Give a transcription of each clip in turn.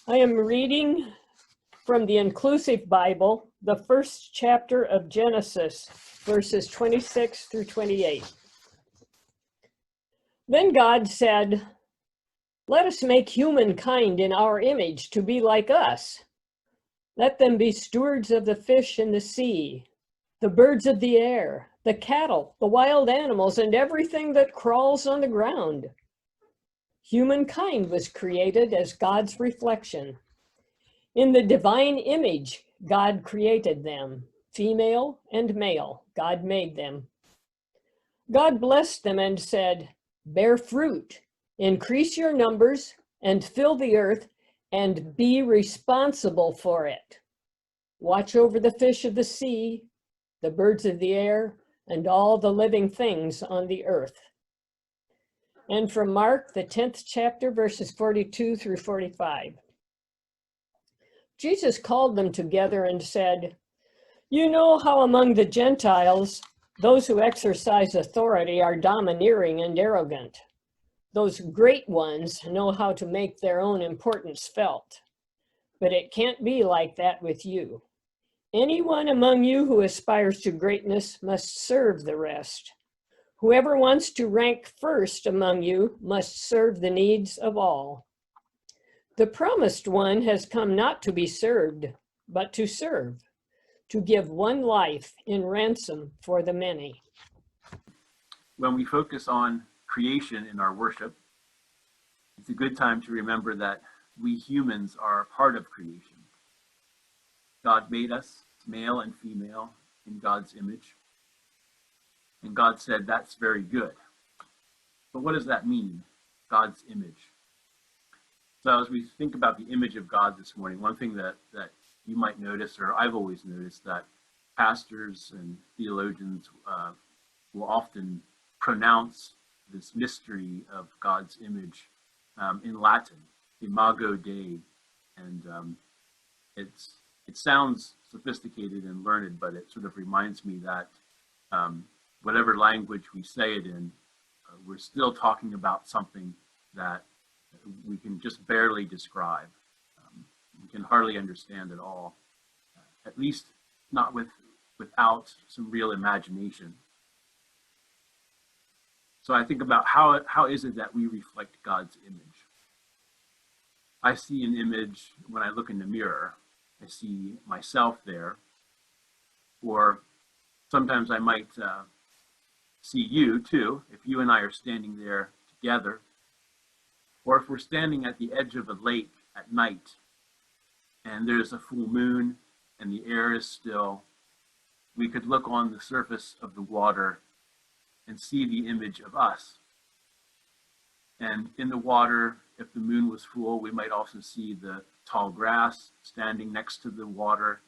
I am reading from the Inclusive Bible, the first chapter of Genesis, verses 26 through 28. Then God said, "Let us make humankind in our image to be like us. Let them be stewards of the fish in the sea, the birds of the air, the cattle, the wild animals, and everything that crawls on the ground." Humankind was created as God's reflection. In the divine image, God created them, female and male. God made them. God blessed them and said, "Bear fruit, increase your numbers, and fill the earth, and be responsible for it. Watch over the fish of the sea, the birds of the air, and all the living things on the earth." And from Mark, the 10th chapter, verses 42 through 45. Jesus called them together and said, "You know how among the Gentiles, those who exercise authority are domineering and arrogant. Those great ones know how to make their own importance felt. But it can't be like that with you. Anyone among you who aspires to greatness must serve the rest. Whoever wants to rank first among you must serve the needs of all. The promised one has come not to be served, but to serve, to give one life in ransom for the many." When we focus on creation in our worship, it's a good time to remember that we humans are part of creation. God made us male and female in God's image. And God said, "That's very good." But what does that mean, God's image? So as we think about the image of God this morning, one thing that you might notice, or I've always noticed, that pastors and theologians will often pronounce this mystery of God's image in Latin, Imago Dei. And it sounds sophisticated and learned, but it sort of reminds me that whatever language we say it in, we're still talking about something that we can just barely describe. We can hardly understand at all, at least not without some real imagination. So I think about how is it that we reflect God's image? I see an image when I look in the mirror. I see myself there, or sometimes I might see you too, if you and I are standing there together, or if we're standing at the edge of a lake at night and there's a full moon and the air is still. We could look on the surface of the water and see the image of us. And in the water, if the moon was full, we might also see the tall grass standing next to the water,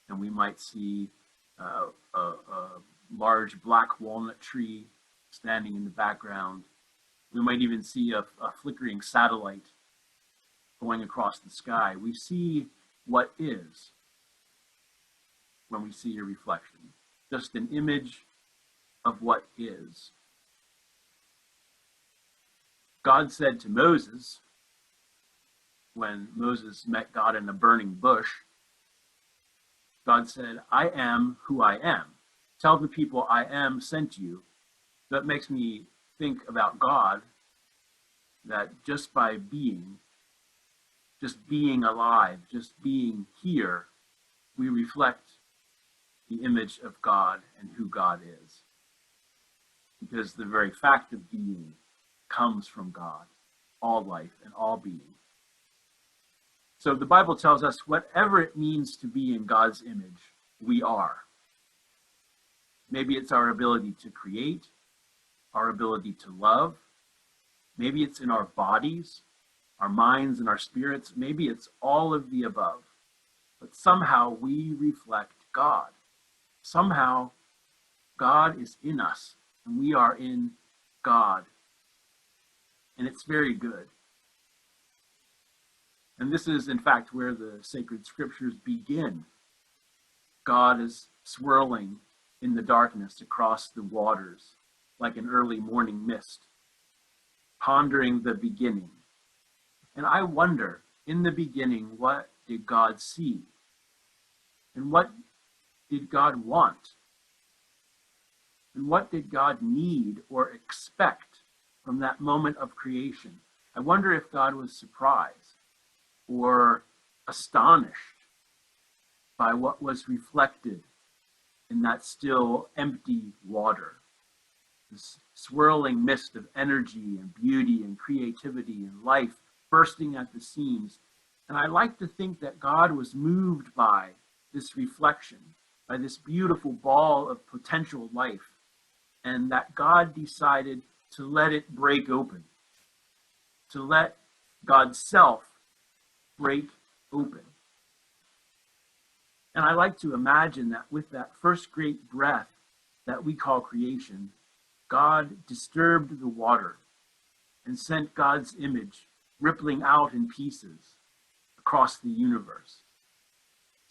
and we might see a large black walnut tree standing in the background. We might even see a flickering satellite going across the sky. We see what is when we see a reflection, just an image of what is. God said to Moses, when Moses met God in a burning bush, God said, "I am who I am. Tell the people I am sent you." That makes me think about God, that just by being, just being alive, just being here, we reflect the image of God and who God is. Because the very fact of being comes from God, all life and all being. So the Bible tells us whatever it means to be in God's image, we are. Maybe it's our ability to create, our ability to love. Maybe it's in our bodies, our minds, and our spirits. Maybe it's all of the above. But somehow we reflect God. Somehow God is in us, and we are in God. And it's very good. And this is, in fact, where the sacred scriptures begin. God is swirling in the darkness across the waters like an early morning mist, pondering the beginning. And I wonder, in the beginning, what did God see? And what did God want? And what did God need or expect from that moment of creation? I wonder if God was surprised or astonished by what was reflected in that still empty water, this swirling mist of energy and beauty and creativity and life bursting at the seams. And I like to think that God was moved by this reflection, by this beautiful ball of potential life, and that God decided to let it break open, to let God's self break open. And I like to imagine that with that first great breath that we call creation, God disturbed the water and sent God's image rippling out in pieces across the universe.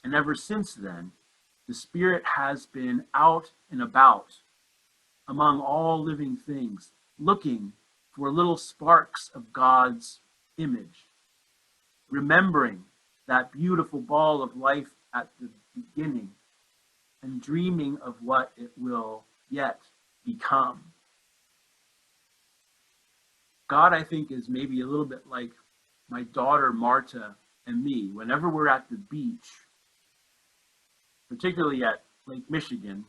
And ever since then, the Spirit has been out and about among all living things, looking for little sparks of God's image, remembering that beautiful ball of life at the beginning and dreaming of what it will yet become. God, I think, is maybe a little bit like my daughter Marta and me. Whenever we're at the beach, particularly at Lake Michigan,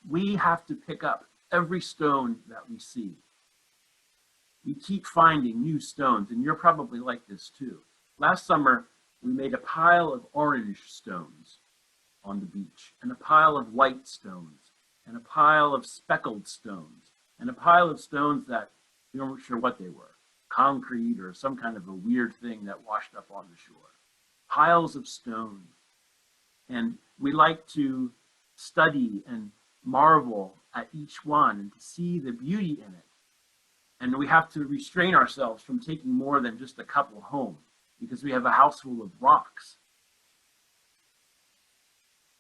we have to pick up every stone that we see. We keep finding new stones, and you're probably like this too. Last summer, we made a pile of orange stones on the beach, and a pile of white stones, and a pile of speckled stones, and a pile of stones that we weren't sure what they were, concrete or some kind of a weird thing that washed up on the shore. Piles of stones. And we like to study and marvel at each one and to see the beauty in it. And we have to restrain ourselves from taking more than just a couple home because we have a house full of rocks.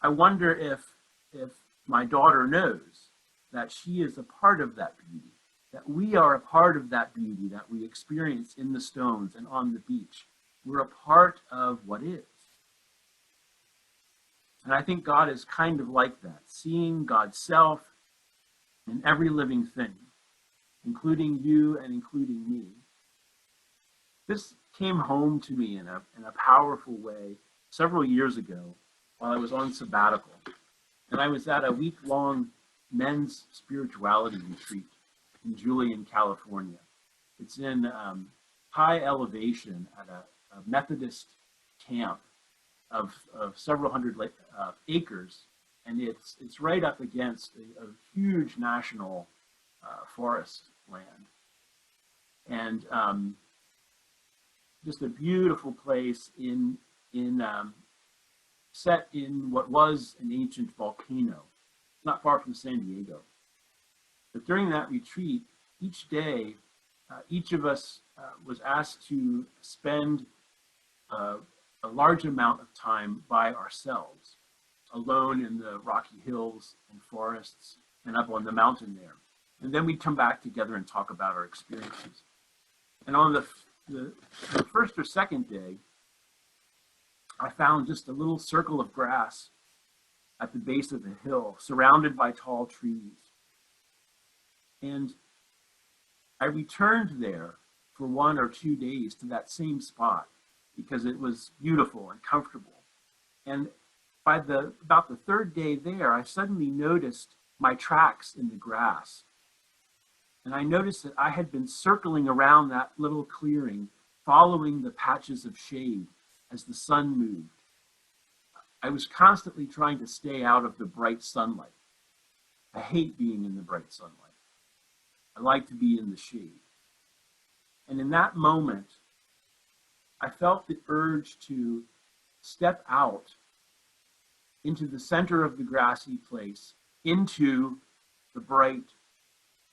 I wonder if my daughter knows that she is a part of that beauty, that we are a part of that beauty that we experience in the stones and on the beach. We're a part of what is. And I think God is kind of like that, seeing God's self in every living thing, including you and including me. This came home to me in a powerful way several years ago while I was on sabbatical. And I was at a week-long men's spirituality retreat in Julian, California. It's in high elevation at a Methodist camp of several hundred acres, and it's right up against a huge national forest land, and just a beautiful place set in what was an ancient volcano, not far from San Diego. But during that retreat, each day, each of us was asked to spend a large amount of time by ourselves, alone in the rocky hills and forests and up on the mountain there. And then we'd come back together and talk about our experiences. And on the first or second day, I found just a little circle of grass at the base of the hill, surrounded by tall trees. And I returned there for 1 or 2 days to that same spot because it was beautiful and comfortable. And by about the third day there, I suddenly noticed my tracks in the grass. And I noticed that I had been circling around that little clearing, following the patches of shade as the sun moved. I was constantly trying to stay out of the bright sunlight. I hate being in the bright sunlight. I like to be in the shade. And in that moment, I felt the urge to step out into the center of the grassy place, into the bright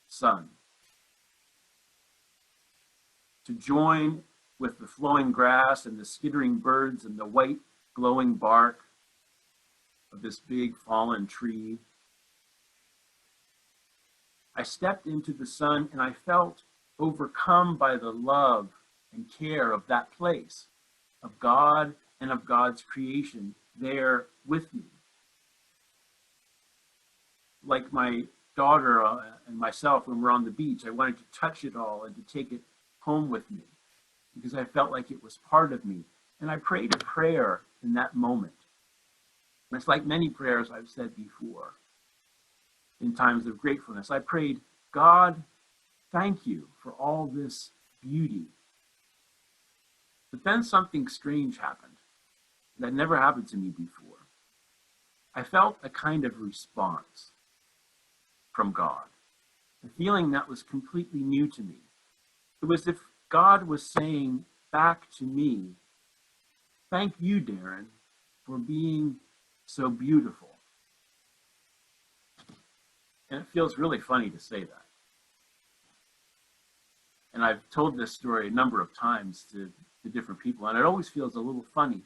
sun, to join with the flowing grass and the skittering birds and the white glowing bark of this big fallen tree. I stepped into the sun and I felt overcome by the love and care of that place, of God and of God's creation there with me. Like my daughter and myself, when we're on the beach, I wanted to touch it all and to take it home with me because I felt like it was part of me. And I prayed a prayer in that moment. And it's like many prayers I've said before in times of gratefulness. I prayed, God, thank you for all this beauty. But then something strange happened that never happened to me before. I felt a kind of response from God, a feeling that was completely new to me. It was as if God was saying back to me, thank you, Darren, for being so beautiful. And it feels really funny to say that. And I've told this story a number of times to different people, and it always feels a little funny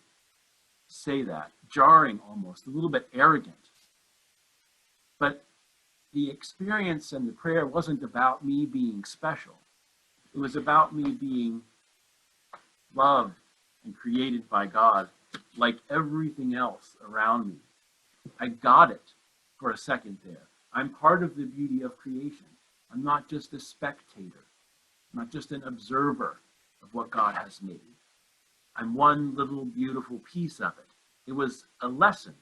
to say that, jarring almost, a little bit arrogant. But the experience and the prayer wasn't about me being special. It was about me being loved and created by God like everything else around me. I got it for a second there. I'm part of the beauty of creation. I'm not just a spectator. I'm not just an observer of what God has made. I'm one little beautiful piece of it. It was a lesson,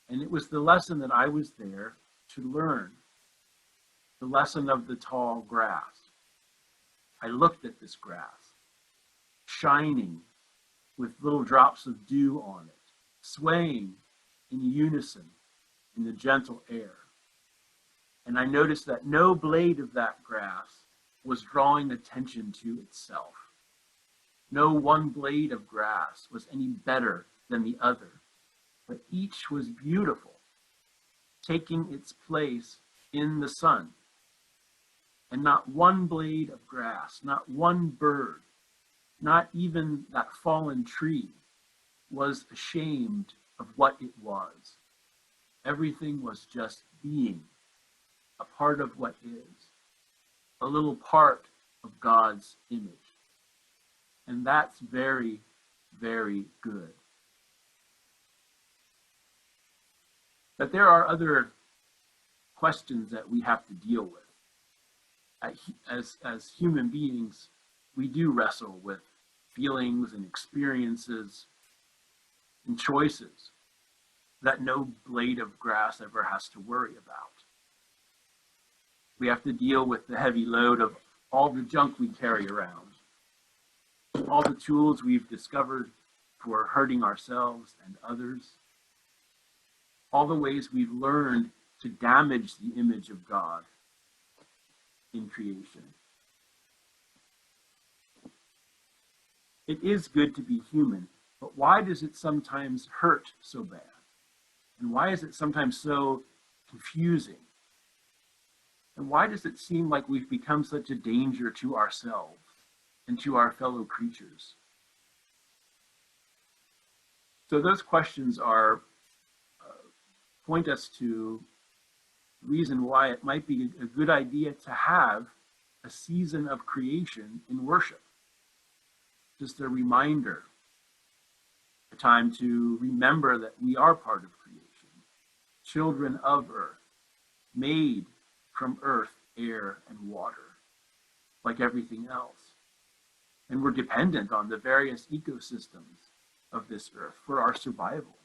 and it was the lesson that I was there to learn. The lesson of the tall grass. I looked at this grass, shining with little drops of dew on it, swaying in unison in the gentle air. And I noticed that no blade of that grass was drawing attention to itself. No one blade of grass was any better than the other, but each was beautiful, taking its place in the sun. And not one blade of grass, not one bird, not even that fallen tree was ashamed of what it was. Everything was just being, a part of what is, a little part of God's image. And that's very, very good. But there are other questions that we have to deal with. As human beings, we do wrestle with feelings and experiences and choices that no blade of grass ever has to worry about. We have to deal with the heavy load of all the junk we carry around, all the tools we've discovered for hurting ourselves and others, all the ways we've learned to damage the image of God in creation. It is good to be human, but why does it sometimes hurt so bad? And why is it sometimes so confusing? And why does it seem like we've become such a danger to ourselves and to our fellow creatures? So those questions are point us to the reason why it might be a good idea to have a season of creation in worship. Just a reminder, a time to remember that we are part of creation, children of earth, made from earth, air, and water, like everything else. And we're dependent on the various ecosystems of this earth for our survival.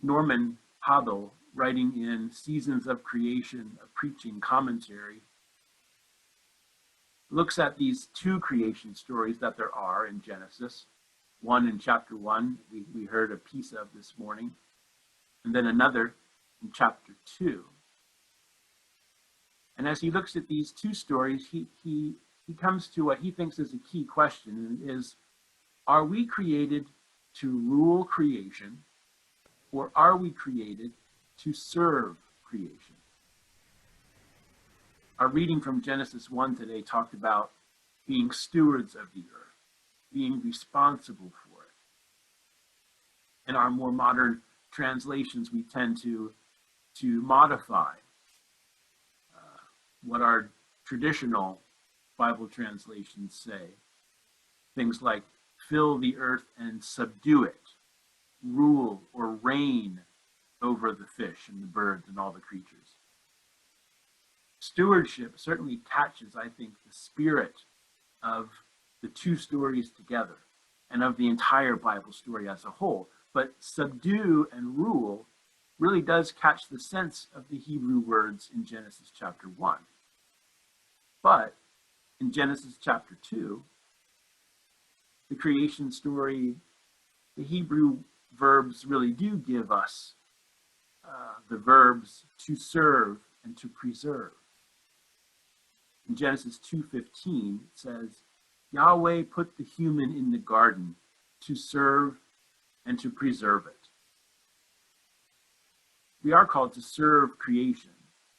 Norman Habel, writing in Seasons of Creation, a preaching commentary, looks at these two creation stories that there are in Genesis. One in chapter 1, we heard a piece of this morning, and then another in chapter 2. And as he looks at these two stories, he comes to what he thinks is a key question, and is, are we created to rule creation, or are we created to serve creation? Our reading from Genesis 1 today talked about being stewards of the earth, being responsible for it. In our more modern translations, we tend to modify what our traditional Bible translations say. Things like fill the earth and subdue it, rule or reign over the fish and the birds and all the creatures. Stewardship certainly catches, I think, the spirit of the two stories together and of the entire Bible story as a whole. But subdue and rule really does catch the sense of the Hebrew words in Genesis chapter 1. But in Genesis chapter 2, the creation story, the Hebrew verbs really do give us the verbs to serve and to preserve. In Genesis 2:15, it says, Yahweh put the human in the garden to serve and to preserve it. We are called to serve creation,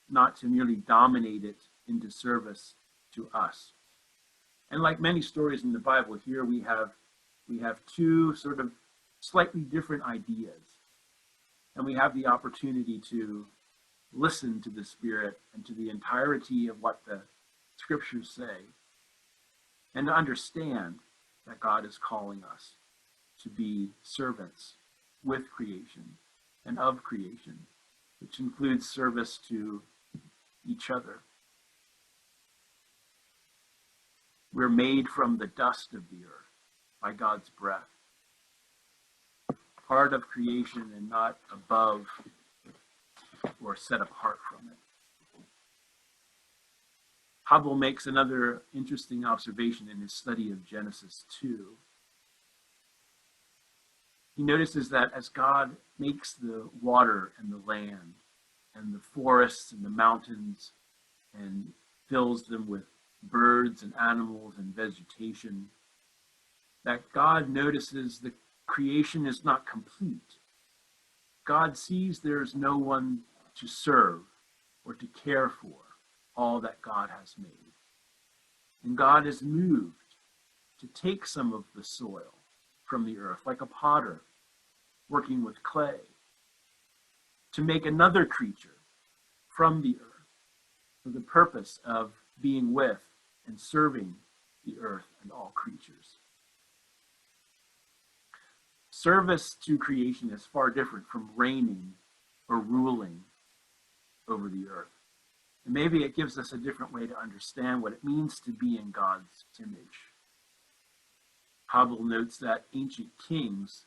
not to merely dominate it into service to us. And like many stories in the Bible, here we have two sort of slightly different ideas. And we have the opportunity to listen to the Spirit and to the entirety of what the scriptures say, and to understand that God is calling us to be servants with creation and of creation, which includes service to each other. We're made from the dust of the earth by God's breath, part of creation and not above or set apart from it. Hubble makes another interesting observation in his study of Genesis 2. He notices that as God makes the water and the land and the forests and the mountains and fills them with birds and animals and vegetation, that God notices the creation is not complete. God sees there is no one to serve or to care for all that God has made. And God is moved to take some of the soil from the earth, like a potter working with clay, to make another creature from the earth for the purpose of being with and serving the earth and all creatures. Service to creation is far different from reigning or ruling over the earth. And maybe it gives us a different way to understand what it means to be in God's image. Hubble notes that ancient kings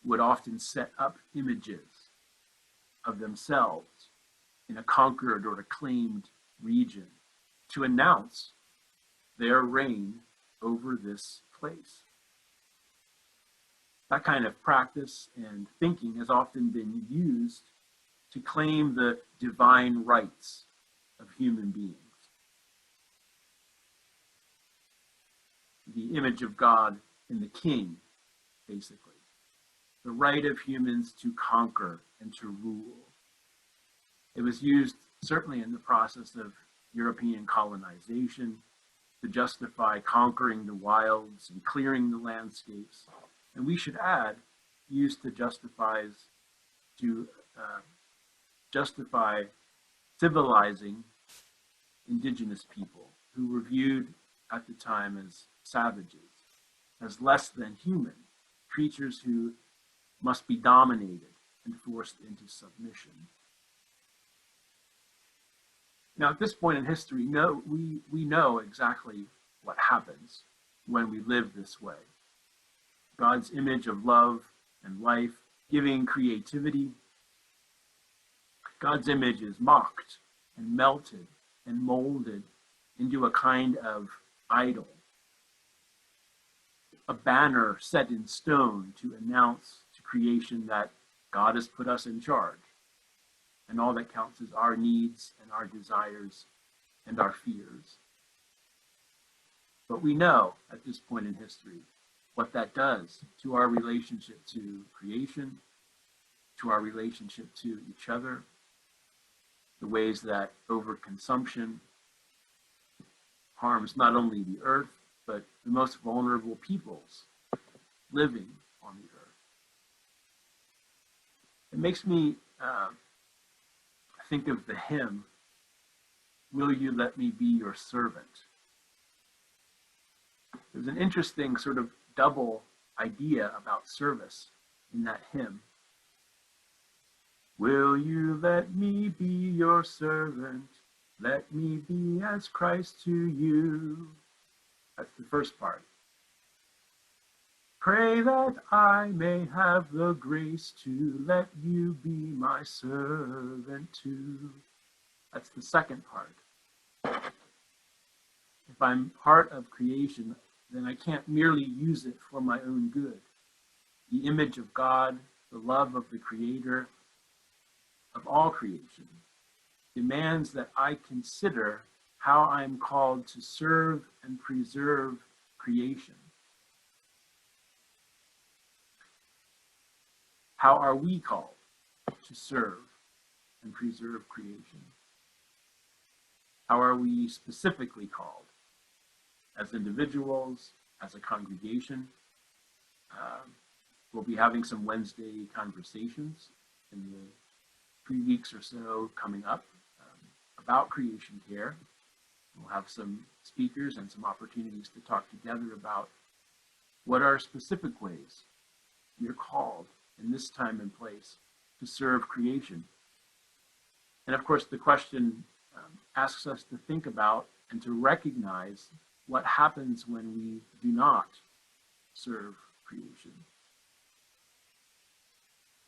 would often set up images of themselves in a conquered or acclaimed region to announce their reign over this place. That kind of practice and thinking has often been used to claim the divine rights of human beings. The image of God in the king, basically. The right of humans to conquer and to rule. It was used certainly in the process of European colonization to justify conquering the wilds and clearing the landscapes. And we should add, used to justify civilizing indigenous people who were viewed at the time as savages, as less than human, creatures who must be dominated and forced into submission. Now, at this point in history, we know exactly what happens when we live this way. God's image of love and life, giving creativity. God's image is mocked and melted and molded into a kind of idol, a banner set in stone to announce to creation that God has put us in charge, and all that counts is our needs and our desires and our fears. But we know at this point in history what that does to our relationship to creation, to our relationship to each other, the ways that overconsumption harms not only the earth, but the most vulnerable peoples living on the earth. It makes me think of the hymn, "Will You Let Me Be Your Servant?" There's an interesting sort of double idea about service in that hymn. Will you let me be your servant? Let me be as Christ to you. That's the first part. Pray that I may have the grace to let you be my servant too. That's the second part. If I'm part of creation, then I can't merely use it for my own good. The image of God, the love of the Creator of all creation, demands that I consider how I'm called to serve and preserve creation. How are we called to serve and preserve creation? How are we specifically called as individuals, as a congregation? We'll be having some Wednesday conversations in the 3 weeks or so coming up about creation care. We'll have some speakers and some opportunities to talk together about what are specific ways you're called in this time and place to serve creation. And of course, the question asks us to think about and to recognize what happens when we do not serve creation.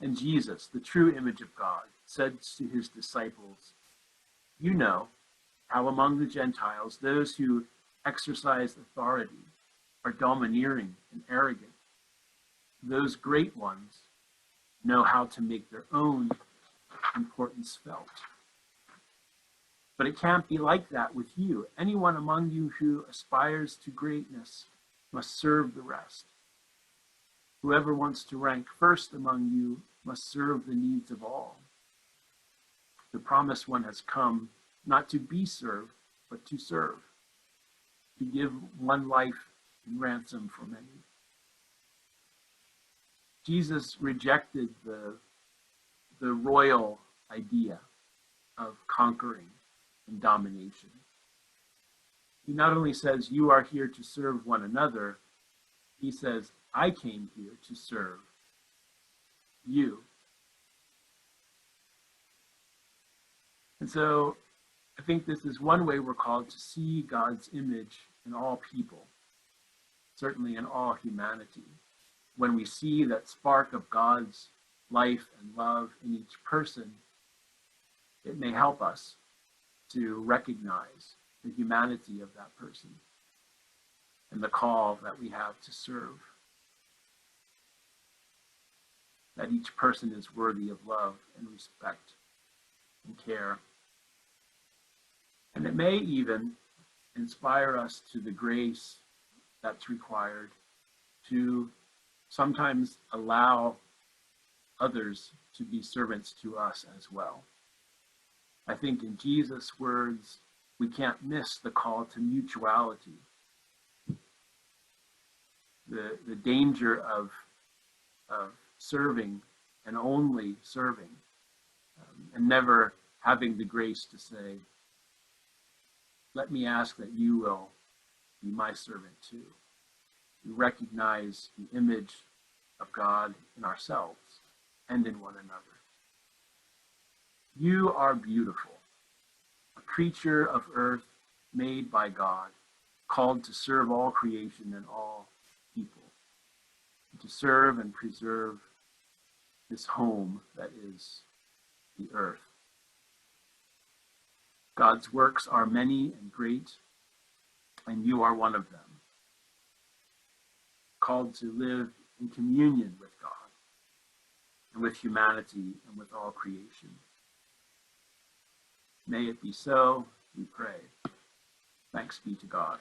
And Jesus, the true image of God, said to his disciples, "You know how among the Gentiles, those who exercise authority are domineering and arrogant. Those great ones know how to make their own importance felt. But it can't be like that with you. Anyone among you who aspires to greatness must serve the rest. Whoever wants to rank first among you must serve the needs of all. The promised one has come not to be served, but to serve, to give one life in ransom for many." Jesus rejected the royal idea of conquering and domination. He not only says, "You are here to serve one another," he says, "I came here to serve you." And so I think this is one way we're called to see God's image in all people, certainly in all humanity. When we see that spark of God's life and love in each person, it may help us to recognize the humanity of that person and the call that we have to serve. That each person is worthy of love and respect and care. And it may even inspire us to the grace that's required to sometimes allow others to be servants to us as well. I think in Jesus' words, we can't miss the call to mutuality. The danger of serving and only serving, and never having the grace to say, "Let me ask that you will be my servant too." We recognize the image of God in ourselves and in one another. You are beautiful, a creature of earth made by God, called to serve all creation and all people, and to serve and preserve this home that is the earth. God's works are many and great, and you are one of them, called to live in communion with God and with humanity and with all creation. May it be so, we pray. Thanks be to God.